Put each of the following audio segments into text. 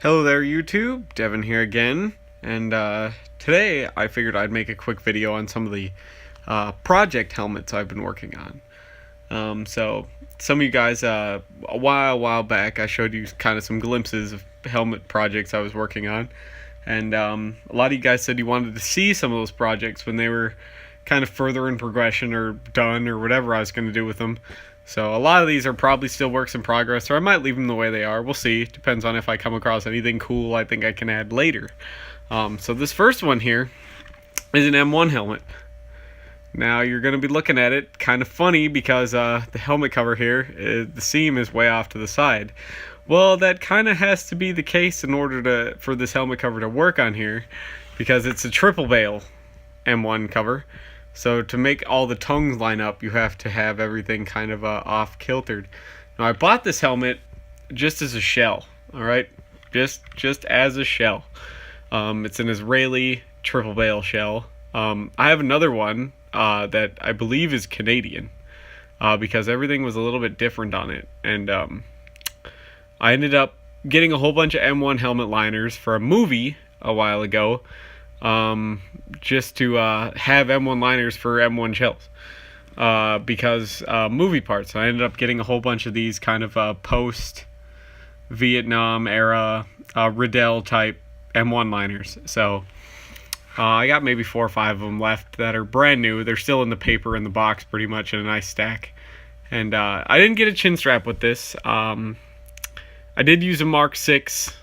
Hello there YouTube, Devin here again, and today I figured I'd make a quick video on some of the project helmets I've been working on. So some of you guys, a while back, I showed you kind of some glimpses of helmet projects I was working on, and a lot of you guys said you wanted to see some of those projects when they were kind of further in progression or done or whatever I was going to do with them. So a lot of these are probably still works in progress, or I might leave them the way they are. We'll see. Depends on if I come across anything cool I think I can add later. So this first one here is an M1 helmet. Now you're going to be looking at it kind of funny because the helmet cover here, the seam is way off to the side. Well, that kind of has to be the case in order for this helmet cover to work on here, because it's a triple bale M1 cover. So to make all the tongues line up, you have to have everything kind of off kiltered. Now I bought this helmet just as a shell, all right, just as a shell. It's an Israeli triple bale shell. I have another one that I believe is Canadian, because everything was a little bit different on it, and I ended up getting a whole bunch of M1 helmet liners for a movie a while ago. Just to have M1 liners for M1 shells, because movie parts. I ended up getting a whole bunch of these kind of post-Vietnam era Riddell type M1 liners. So I got maybe 4 or 5 of them left that are brand new. They're still in the paper in the box pretty much in a nice stack. And I didn't get a chin strap with this. I did use a Mark 6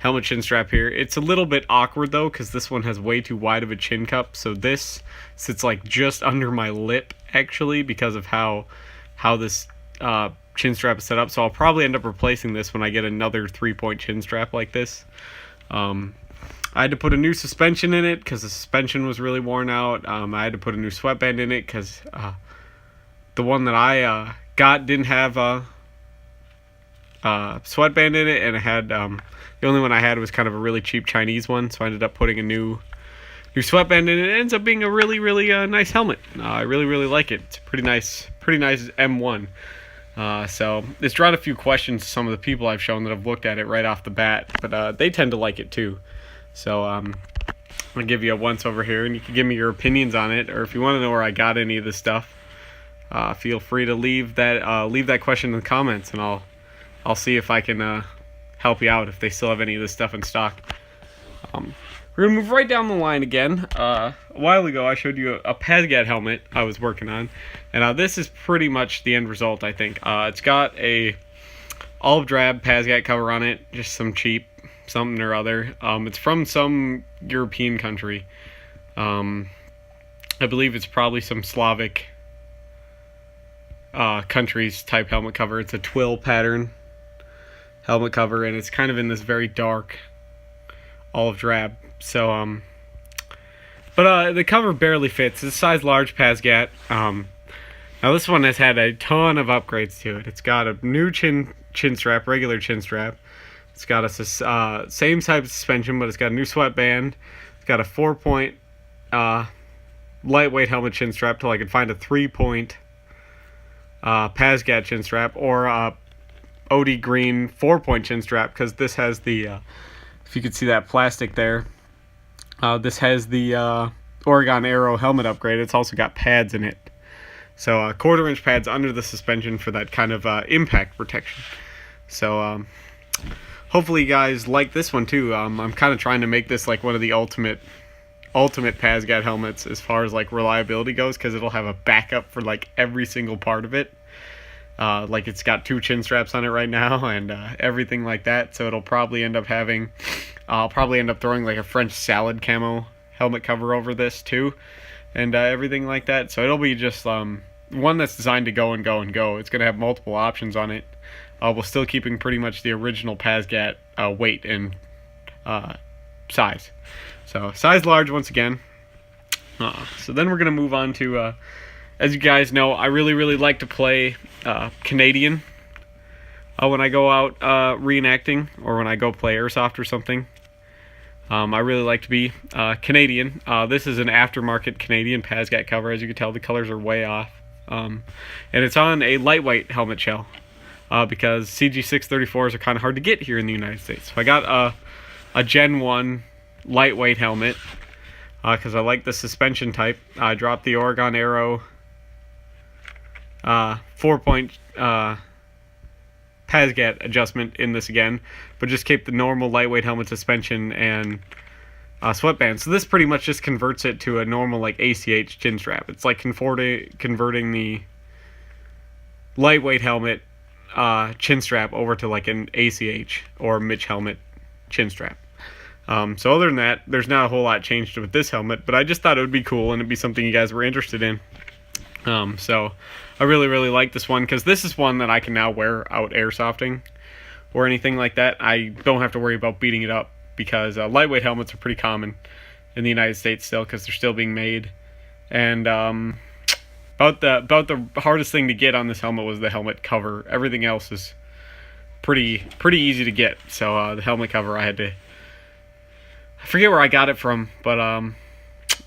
helmet chin strap here. It's a little bit awkward though, because this one has way too wide of a chin cup, so this sits like just under my lip actually, because of how this chin strap is set up. So I'll probably end up replacing this when I get another 3-point chin strap like this. I had to put a new suspension in it because the suspension was really worn out. I had to put a new sweatband in it because the one that I got didn't have a sweatband in it, and it had the only one I had was kind of a really cheap Chinese one, so I ended up putting a new sweatband in it. It ends up being a really nice helmet. I really like it. It's a pretty nice M1. So it's drawn a few questions to some of the people I've shown that have looked at it right off the bat, but they tend to like it too. So I'm gonna give you a once over here, and you can give me your opinions on it, or if you want to know where I got any of this stuff, feel free to leave that question in the comments, and I'll see if I can help you out if they still have any of this stuff in stock. We're gonna move right down the line again. A while ago I showed you a PASGAT helmet I was working on, and this is pretty much the end result, I think. It's got a olive drab PASGAT cover on it, just some cheap something or other. It's from some European country. I believe it's probably some Slavic countries type helmet cover. It's a twill pattern helmet cover, and it's kind of in this very dark olive drab. So but the cover barely fits. It's a size large PASGAT. Now this one has had a ton of upgrades to it. It's got a new chin strap, regular chin strap. It's got a same type of suspension, but it's got a new sweatband. It's got a 4-point lightweight helmet chin strap till I could find a 3-point PASGAT chin strap, or OD green 4-point chin strap, because this has the if you could see that plastic there, this has the Oregon Aero helmet upgrade. It's also got pads in it, so 1/4-inch pads under the suspension for that kind of impact protection. So hopefully you guys like this one too. I'm kind of trying to make this like one of the ultimate PASGAT helmets as far as like reliability goes, because it'll have a backup for like every single part of it. Like it's got 2 chin straps on it right now, and everything like that. So it'll probably end up having, I'll probably end up throwing like a French salad camo helmet cover over this too, and everything like that. So it'll be just one that's designed to go and go and go. It's gonna have multiple options on it, while still keeping pretty much the original PASGAT weight and size. So size large once again. So then we're gonna move on to. As you guys know, I really like to play Canadian when I go out reenacting, or when I go play airsoft or something. I really like to be Canadian. This is an aftermarket Canadian PASGAT cover. As you can tell, the colors are way off. And it's on a lightweight helmet shell. because CG634s are kind of hard to get here in the United States. So I got a Gen 1 lightweight helmet because I like the suspension type. I dropped the Oregon Aero 4-point PASGAT adjustment in this again, but just keep the normal lightweight helmet suspension and sweatband. So this pretty much just converts it to a normal like ACH chin strap. It's like converting the lightweight helmet chin strap over to like an ACH or Mitch helmet chin strap. So other than that, there's not a whole lot changed with this helmet, but I just thought it would be cool and it'd be something you guys were interested in. So I really like this one because this is one that I can now wear out airsofting or anything like that. I don't have to worry about beating it up because lightweight helmets are pretty common in the United States still because they're still being made. And about the hardest thing to get on this helmet was the helmet cover. Everything else is pretty easy to get. So the helmet cover I forget where I got it from, but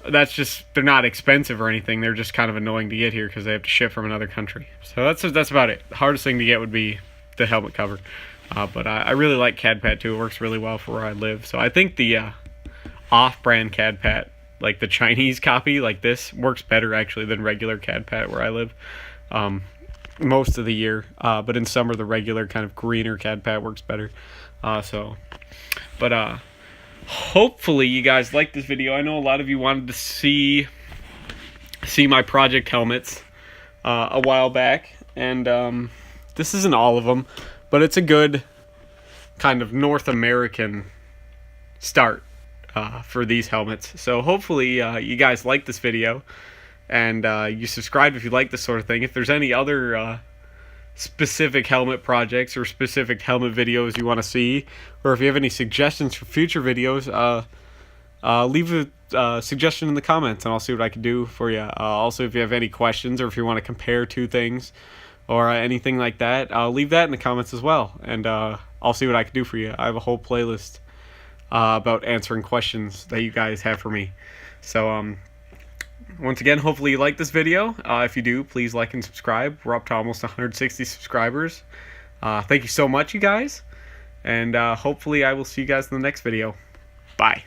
that's just, they're not expensive or anything. They're just kind of annoying to get here because they have to ship from another country. So that's about it. The hardest thing to get would be the helmet cover. But I really like CAD Pad too. It works really well for where I live. So I think the off-brand CAD Pad, like the Chinese copy like this, works better actually than regular CAD Pad where I live most of the year. But in summer, the regular kind of greener CAD Pad works better. Hopefully you guys like this video. I know a lot of you wanted to see my project helmets a while back, and this isn't all of them, but it's a good kind of North American start for these helmets. So hopefully you guys like this video, and you subscribe if you like this sort of thing. If there's any other specific helmet projects or specific helmet videos you want to see, or if you have any suggestions for future videos, leave a suggestion in the comments and I'll see what I can do for you. Also, if you have any questions or if you want to compare two things or anything like that, leave that in the comments as well, and I'll see what I can do for you. I have a whole playlist about answering questions that you guys have for me. So once again, hopefully you like this video. If you do, please like and subscribe. We're up to almost 160 subscribers. Thank you so much, you guys. And hopefully I will see you guys in the next video. Bye.